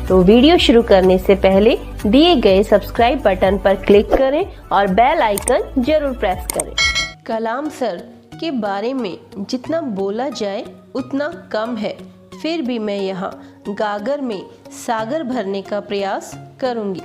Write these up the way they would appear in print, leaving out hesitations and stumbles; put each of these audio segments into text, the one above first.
तो वीडियो शुरू करने से पहले दिए गए सब्सक्राइब बटन पर क्लिक करें और बेल आइकन जरूर प्रेस करें। कलाम सर के बारे में जितना बोला जाए उतना कम है, फिर भी मैं यहाँ गागर में सागर भरने का प्रयास करूँगी।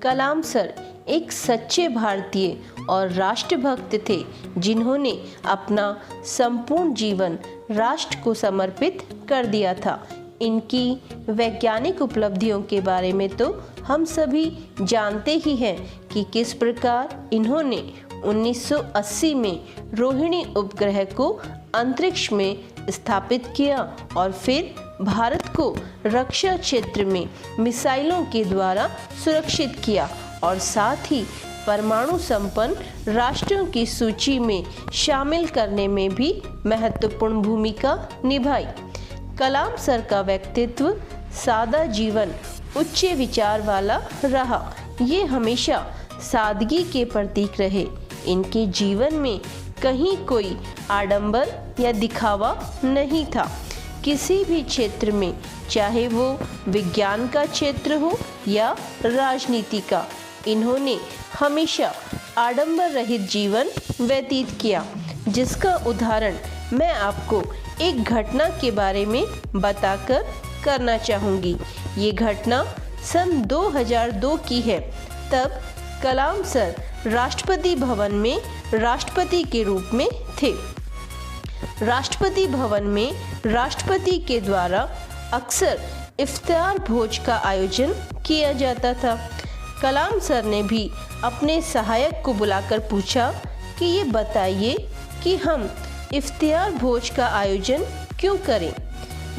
कलाम सर एक सच्चे भारतीय और राष्ट्रभक्त थे, जिन्होंने अपना संपूर्ण जीवन राष्ट्र को समर्पित कर दिया था। इनकी वैज्ञानिक उपलब्धियों के बारे में तो हम सभी जानते ही हैं कि किस प्रकार इन्होंने 1980 में रोहिणी उपग्रह को अंतरिक्ष में स्थापित किया और फिर भारत को रक्षा क्षेत्र में मिसाइलों के द्वारा सुरक्षित किया और साथ ही परमाणु संपन्न राष्ट्रों की सूची में शामिल करने में भी महत्वपूर्ण भूमिका निभाई। कलाम सर का व्यक्तित्व सादा जीवन उच्च विचार वाला रहा। ये हमेशा सादगी के प्रतीक रहे। इनके जीवन में कहीं कोई आडंबर या दिखावा नहीं था। किसी भी क्षेत्र में, चाहे वो विज्ञान का क्षेत्र हो या राजनीति का, इन्होंने हमेशा आडंबर रहित जीवन व्यतीत किया, जिसका उदाहरण मैं आपको एक घटना के बारे में बताकर करना चाहूँगी। ये घटना सन 2002 की है। तब कलाम सर राष्ट्रपति भवन में राष्ट्रपति के रूप में थे। राष्ट्रपति भवन में राष्ट्रपति के द्वारा अक्सर इफ्तार भोज का आयोजन किया जाता था। कलाम सर ने भी अपने सहायक को बुलाकर पूछा कि ये बताइए कि हम इफ्तियार भोज का आयोजन क्यों करें।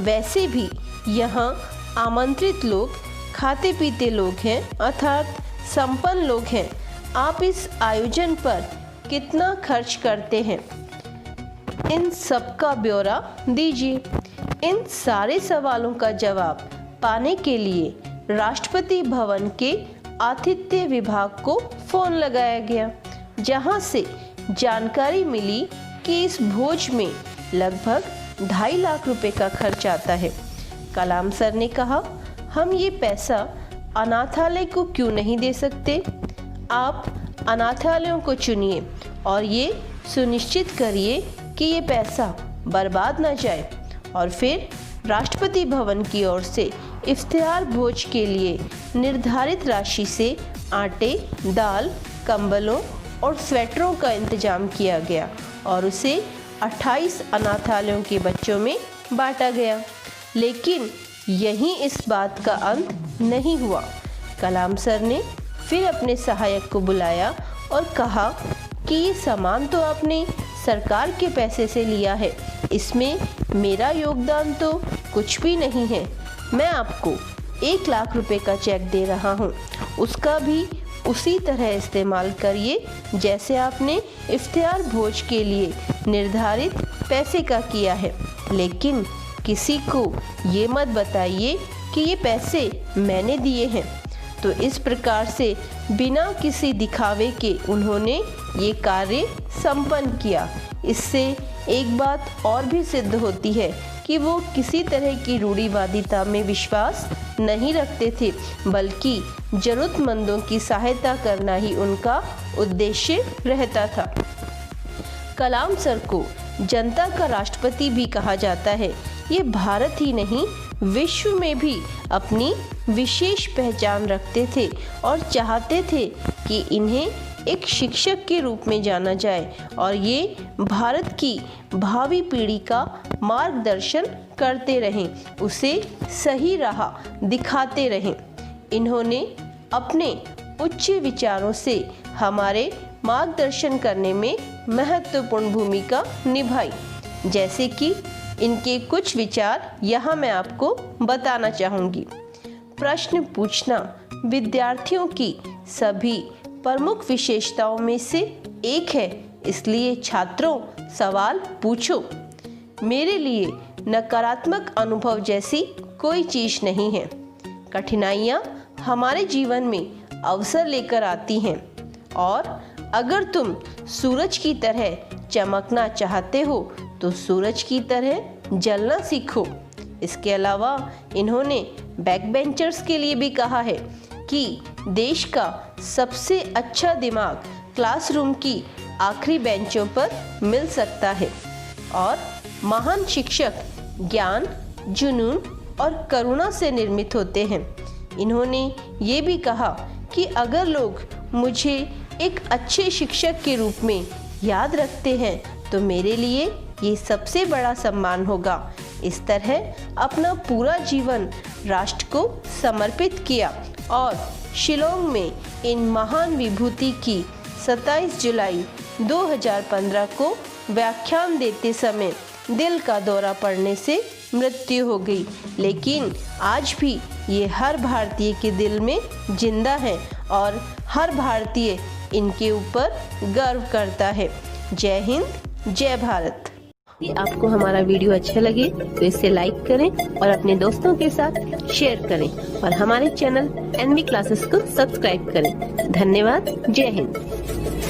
वैसे भी यहाँ आमंत्रित लोग खाते पीते लोग हैं, अर्थात संपन्न लोग हैं। आप इस आयोजन पर कितना खर्च करते हैं, इन सब का ब्यौरा दीजिए। इन सारे सवालों का जवाब पाने के लिए राष्ट्रपति भवन के आतिथ्य विभाग को फोन लगाया गया, जहां से जानकारी मिली कि इस भोज में लगभग 2.5 लाख रुपए का खर्च आता है। कलाम सर ने कहा, हम ये पैसा अनाथालय को क्यों नहीं दे सकते। आप अनाथालयों को चुनिए और ये सुनिश्चित करिए कि ये पैसा बर्बाद ना जाए। और फिर राष्ट्रपति भवन की ओर से इफ्तियार भोज के लिए निर्धारित राशि से आटे, दाल, कंबलों और स्वेटरों का इंतजाम किया गया और उसे 28 अनाथालयों के बच्चों में बांटा गया। लेकिन यहीं इस बात का अंत नहीं हुआ। कलाम सर ने फिर अपने सहायक को बुलाया और कहा कि ये सामान तो आपने सरकार के पैसे से लिया है, इसमें मेरा योगदान तो कुछ भी नहीं है। मैं आपको 1 लाख रुपए का चेक दे रहा हूँ, उसका भी उसी तरह इस्तेमाल करिए जैसे आपने इफ्तियार भोज के लिए निर्धारित पैसे का किया है। लेकिन किसी को ये मत बताइए कि ये पैसे मैंने दिए हैं। तो इस प्रकार से बिना किसी दिखावे के उन्होंने ये कार्य संपन्न किया। इससे एक बात और भी सिद्ध होती है कि वो किसी तरह की रूढ़िवादिता में विश्वास नहीं रखते थे, बल्कि जरूरतमंदों की सहायता करना ही उनका उद्देश्य रहता था। कलाम सर को जनता का राष्ट्रपति भी कहा जाता है। ये भारत ही नहीं, विश्व में भी अपनी विशेष पहचान रखते थे और चाहते थे कि इन्हें एक शिक्षक के रूप में जाना जाए और ये भारत की भावी पीढ़ी का मार्गदर्शन करते रहें, उसे सही राह दिखाते रहें। इन्होंने अपने उच्च विचारों से हमारे मार्गदर्शन करने में महत्वपूर्ण भूमिका निभाई। जैसे कि इनके कुछ विचार यहाँ मैं आपको बताना चाहूँगी। प्रश्न पूछना विद्यार्थियों की सभी प्रमुख विशेषताओं में से एक है, इसलिए छात्रों सवाल पूछो। मेरे लिए नकारात्मक अनुभव जैसी कोई चीज़ नहीं है। कठिनाइयाँ हमारे जीवन में अवसर लेकर आती हैं और अगर तुम सूरज की तरह चमकना चाहते हो तो सूरज की तरह जलना सीखो। इसके अलावा इन्होंने बैक बेंचर्स के लिए भी कहा है कि देश का सबसे अच्छा दिमाग क्लासरूम की आखिरी बेंचों पर मिल सकता है और महान शिक्षक ज्ञान, जुनून और करुणा से निर्मित होते हैं। इन्होंने ये भी कहा कि अगर लोग मुझे एक अच्छे शिक्षक के रूप में याद रखते हैं तो मेरे लिए ये सबसे बड़ा सम्मान होगा। इस तरह अपना पूरा जीवन राष्ट्र को समर्पित किया और शिलोंग में इन महान विभूति की 27 जुलाई 2015 को व्याख्यान देते समय दिल का दौरा पड़ने से मृत्यु हो गई, लेकिन आज भी ये हर भारतीय के दिल में जिंदा है और हर भारतीय इनके ऊपर गर्व करता है। जय हिंद, जय भारत। यदि आपको हमारा वीडियो अच्छा लगे तो इसे लाइक करें और अपने दोस्तों के साथ शेयर करें और हमारे चैनल एनवी क्लासेस को सब्सक्राइब करें। धन्यवाद। जय हिंद।